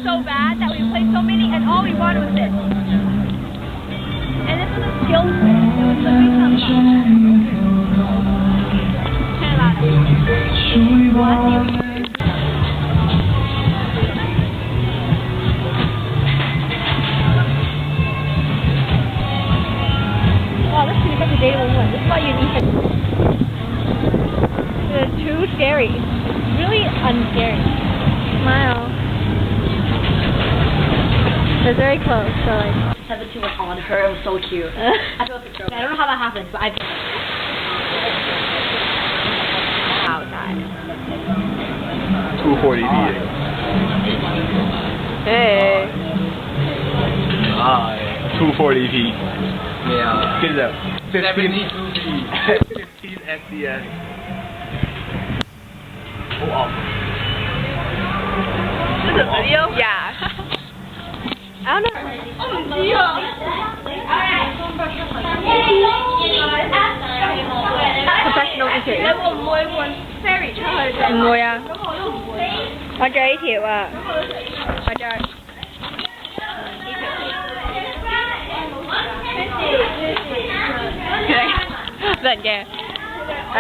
so bad that we played so many, and all we wanted was this. And this was a skill quiz. It was literally some fun. Turn it louder. Wow, this is such a dateable one. This is why you need to. They're too scary. Really unscary. Smile. They're very close, so like. Said that she was on her. It was so cute. I don't know how that happened, but I. Outside. 240 VA. Hey. 240 V. Yeah. Get it up. 72 V. 15 SDS. Oh, awesome. This is a video? Yeah. I don't know. Professional interview. 唔會啊，我着呢條啊，我着。得人驚，係。